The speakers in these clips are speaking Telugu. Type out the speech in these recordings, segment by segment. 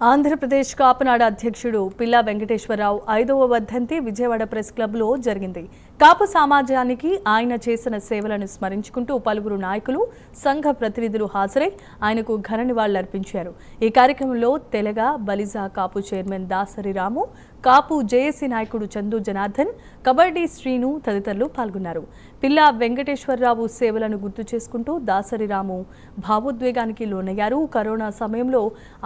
ఆంధ్రప్రదేశ్ కాపునాడు అధ్యక్షుడు పిల్లా వెంకటేశ్వరరావు 5వ వర్ధంతి విజయవాడ ప్రెస్ క్లబ్లో జరిగింది. కాపు సమాజానికి ఆయన చేసిన సేవలను స్మరించుకుంటూ పలువురు నాయకులు, సంఘ ప్రతినిధులు హాజరై ఆయనకు ఘన నివాళులర్పించారు. ఈ కార్యక్రమంలో తెలగ బలిజా కాపు చైర్మన్ దాసరి రాము, కాపు జేఏసీ నాయకుడు చందు జనార్దన్, కబడ్డీ శ్రీను తదితరులు పాల్గొన్నారు. పిల్లా వెంకటేశ్వరరావు సేవలను గుర్తు చేసుకుంటూ దాసరి రాము భావోద్వేగానికి లోనయ్యారు. కరోనా సమయంలో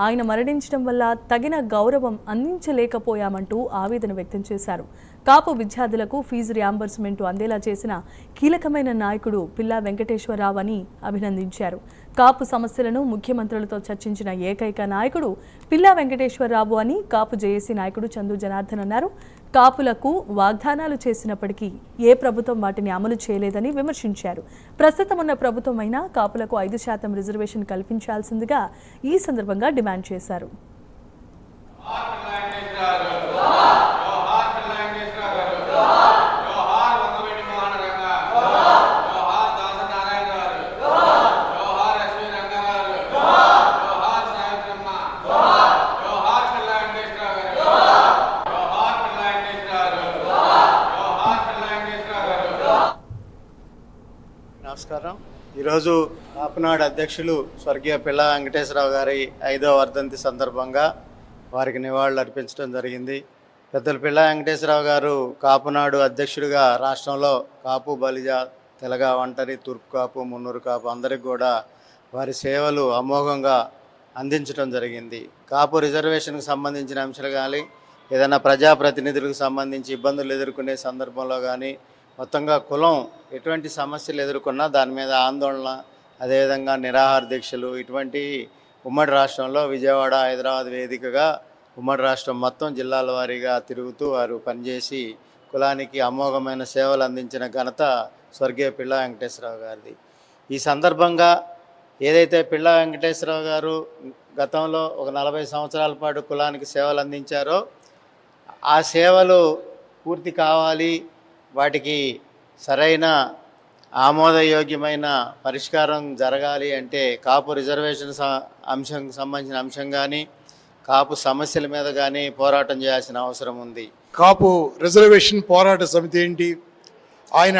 ఆయన మరణించడం వల్ల తగిన గౌరవం అందించలేకపోయామంటూ ఆవేదన వ్యక్తం చేశారు. కాపు విద్యార్థులకు ఫీజు రియంబర్స్మెంట్ అందేలా చేసిన కీలకమైన నాయకుడు పిల్లా వెంకటేశ్వరరావు అని అభినందించారు. కాపు సమస్యలను ముఖ్యమంత్రులతో చర్చించిన ఏకైక నాయకుడు పిల్లా వెంకటేశ్వరరావు అని కాపు జేఏసీ నాయకుడు చందు జనార్దన్ అన్నారు. కాపులకు వాగ్దానాలు చేసినప్పటికీ ఏ ప్రభుత్వం వాటిని అమలు చేయలేదని విమర్శించారు. ప్రస్తుతం ఉన్న ప్రభుత్వం అయినా కాపులకు 5% రిజర్వేషన్ కల్పించాల్సిందిగా ఈ సందర్భంగా డిమాండ్ చేశారు. నమస్కారం. ఈరోజు కాపునాడు అధ్యక్షులు స్వర్గీయ పిల్లా వెంకటేశ్వరరావు గారి 5వ వర్ధంతి సందర్భంగా వారికి నివాళులు అర్పించడం జరిగింది. పెద్దలు పిల్లా వెంకటేశ్వరరావు గారు కాపునాడు అధ్యక్షుడిగా రాష్ట్రంలో కాపు, బలిజ, తెలగ, ఒంటరి, తూర్పు కాపు, మున్నూరు కాపు అందరికి కూడా వారి సేవలు అమోఘంగా అందించడం జరిగింది. కాపు రిజర్వేషన్కి సంబంధించిన అంశాలు కానీ, ఏదైనా ప్రజాప్రతినిధులకు సంబంధించి ఇబ్బందులు ఎదుర్కొనే సందర్భంలో కానీ, మొత్తంగా కులం ఎటువంటి సమస్యలు ఎదుర్కొన్నా దాని మీద ఆందోళన, అదేవిధంగా నిరాహార దీక్షలు ఇటువంటి ఉమ్మడి రాష్ట్రంలో విజయవాడ, హైదరాబాద్ వేదికగా ఉమ్మడి రాష్ట్రం మొత్తం జిల్లాల వారీగా తిరుగుతూ వారు పనిచేసి కులానికి అమోఘమైన సేవలు అందించిన ఘనత స్వర్గీయ పిల్లా వెంకటేశ్వరరావు గారిది. ఈ సందర్భంగా ఏదైతే పిల్లా వెంకటేశ్వరరావు గారు గతంలో ఒక 40 సంవత్సరాల పాటు కులానికి సేవలు అందించారో ఆ సేవలు పూర్తి కావాలి, వాటికి సరైన ఆమోదయోగ్యమైన పరిష్కారం జరగాలి అంటే కాపు రిజర్వేషన్ అంశంకి సంబంధించిన అంశం కానీ, కాపు సమస్యల మీద కానీ పోరాటం చేయాల్సిన అవసరం ఉంది. కాపు రిజర్వేషన్ పోరాట సమితి ఏంటి, ఆయన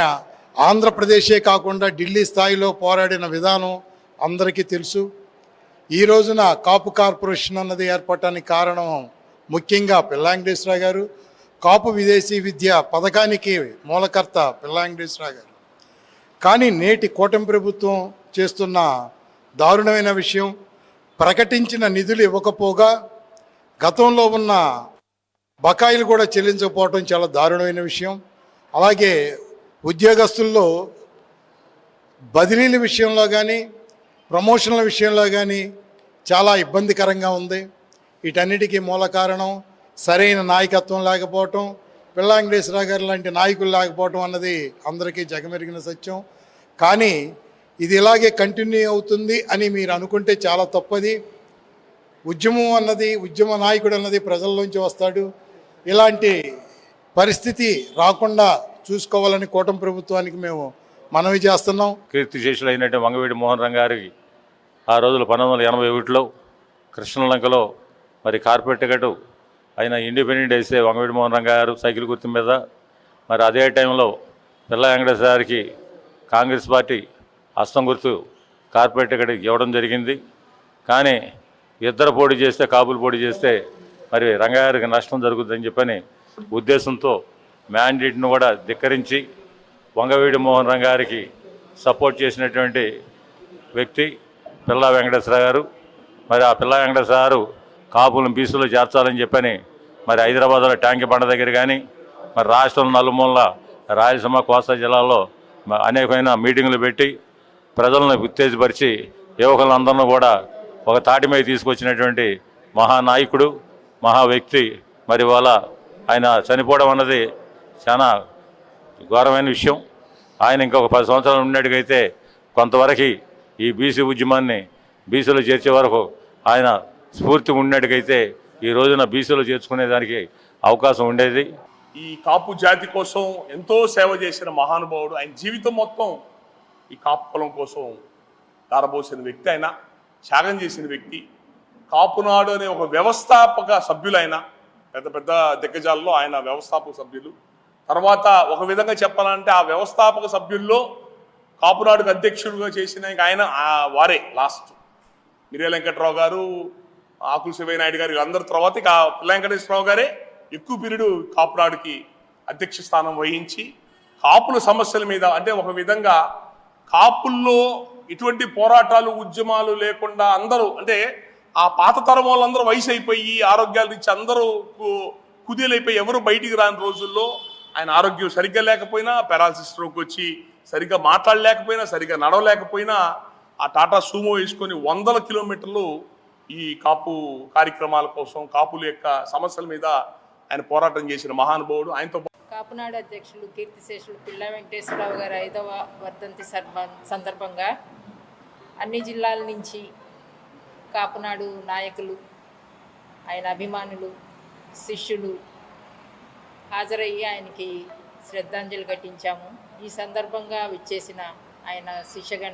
ఆంధ్రప్రదేశే కాకుండా ఢిల్లీ స్థాయిలో పోరాడిన విధానం అందరికీ తెలుసు. ఈ రోజున కాపు కార్పొరేషన్ అన్నది ఏర్పడటానికి కారణం ముఖ్యంగా పిల్లా వెంకటేశ్వరరావు గారు. కాపు విదేశీ విద్య పథకానికి మూలకర్త పిల్లా వెంకటేశ్వరరావు గారు. కానీ నేటి కూటమి ప్రభుత్వం చేస్తున్న దారుణమైన విషయం, ప్రకటించిన నిధులు ఇవ్వకపోగా గతంలో ఉన్న బకాయిలు కూడా చెల్లించకపోవడం చాలా దారుణమైన విషయం. అలాగే ఉద్యోగస్తుల్లో బదిలీల విషయంలో కానీ, ప్రమోషన్ల విషయంలో కానీ చాలా ఇబ్బందికరంగా ఉంది. వీటన్నిటికీ మూల కారణం సరైన నాయకత్వం లేకపోవటం, పిల్లా వెంకటేశ్వరరావు గారు లాంటి నాయకులు లేకపోవటం అన్నది అందరికీ జగమెరిగిన సత్యం. కానీ ఇది ఇలాగే కంటిన్యూ అవుతుంది అని మీరు అనుకుంటే చాలా తప్పది. ఉద్యమం అన్నది, ఉద్యమ నాయకుడు అన్నది ప్రజల్లోంచి వస్తాడు. ఇలాంటి పరిస్థితి రాకుండా చూసుకోవాలని కూటమి ప్రభుత్వానికి మేము మనవి చేస్తున్నాం. కీర్తిశేషులు అయినట్టు వంగవీటి మోహన్ రంగ గారికి ఆ రోజులు 1981లో కృష్ణలంకలో మరి కార్పొరేట్ టికెట్ ఆయన ఇండిపెండెంట్ వేస్తే వంగవీటి మోహన్ రంగ గారు సైకిల్ గుర్తు మీద, మరి అదే టైంలో పిల్లా వెంకటేశ్వర గారికి కాంగ్రెస్ పార్టీ హస్తం గుర్తు కార్పొరేట్ టికెట్ ఇవ్వడం జరిగింది. కానీ ఇద్దరు పోటీ చేస్తే, కాపులు పోటీ చేస్తే మరి రంగగారికి నష్టం జరుగుతుందని చెప్పని ఉద్దేశంతో మ్యాండేట్ను కూడా ధిక్కరించి వంగవీటి మోహన్ రంగ గారికి సపోర్ట్ చేసినటువంటి వ్యక్తి పిల్లా వెంకటేశ్వర గారు. మరి ఆ పిల్లా వెంకటేశ్వర గారు కాపులను బీసీలో చేర్చాలని చెప్పని మరి హైదరాబాద్లో ట్యాంక్ బండ దగ్గర కానీ, మరి రాష్ట్రం నలుమూల రాయలసీమ, కోస్తా జిల్లాలో అనేకమైన మీటింగులు పెట్టి ప్రజలను ఉత్తేజపరిచి యువకులందరినీ కూడా ఒక తాటి మీద తీసుకొచ్చినటువంటి మహానాయకుడు, మహా వ్యక్తి. మరి వాళ్ళ ఆయన చనిపోవడం అన్నది చాలా ఘోరమైన విషయం. ఆయన ఇంకొక 10 సంవత్సరాలు ఉన్నట్టుగైతే కొంతవరకు ఈ బీసీ ఉద్యమాన్ని బీసీలో చేర్చే వరకు ఆయన స్ఫూర్తి ఉన్నట్టుగైతే ఈ రోజున బీసీలో చేర్చుకునేదానికి అవకాశం ఉండేది. ఈ కాపు జాతి కోసం ఎంతో సేవ చేసిన మహానుభావుడు. ఆయన జీవితం మొత్తం ఈ కాపు కులం కోసం దారబోసిన వ్యక్తి, ఆయన త్యాగం చేసిన వ్యక్తి. కాపునాడు అనే ఒక వ్యవస్థాపక సభ్యులైన పెద్ద పెద్ద దిగ్గజాల్లో ఆయన వ్యవస్థాపక సభ్యులు. తర్వాత ఒక విధంగా చెప్పాలంటే ఆ వ్యవస్థాపక సభ్యుల్లో కాపునాడుకు అధ్యక్షుడిగా చేసిన ఆయన వారే లాస్ట్. మిర్యాల వెంకట్రావు గారు, ఆకుల శివయ్య నాయుడు గారు, అందరి తర్వాత ఇక పిల్ల వెంకటేశ్వరరావు గారే ఎక్కువ పీరియడ్ కాపునాడుకి అధ్యక్ష స్థానం వహించి కాపుల సమస్యల మీద, అంటే ఒక విధంగా కాపుల్లో ఇటువంటి పోరాటాలు ఉద్యమాలు లేకుండా అందరూ, అంటే ఆ పాత తరం వాళ్ళందరూ వయసు అయిపోయి ఆరోగ్యాలు ఇచ్చి అందరూ కుదేలైపోయి ఎవరు బయటికి రాని రోజుల్లో ఆయన ఆరోగ్యం సరిగ్గా లేకపోయినా, పెరాలసిస్ స్ట్రోక్ వచ్చి సరిగ్గా మాట్లాడలేకపోయినా, సరిగ్గా నడవలేకపోయినా ఆ టాటా సూమో వేసుకొని 100 కిలోమీటర్లు ఈ కాపు కార్యక్రమాల కోసం, కాపుల యొక్క సమస్యల మీద ఆయన పోరాటం చేసిన మహానుభావుడు. ఆయనతో కాపునాడు అధ్యక్షులు కీర్తిశేషులు పిల్ల వెంకటేశ్వరరావు గారి 5వ వర్ధంతి సందర్భంగా అన్ని జిల్లాల నుంచి కాపునాడు నాయకులు, ఆయన అభిమానులు, శిష్యులు హాజరయ్యి ఆయనకి శ్రద్ధాంజలి ఘటించాము. ఈ సందర్భంగా విచ్చేసిన ఆయన శిష్యగణ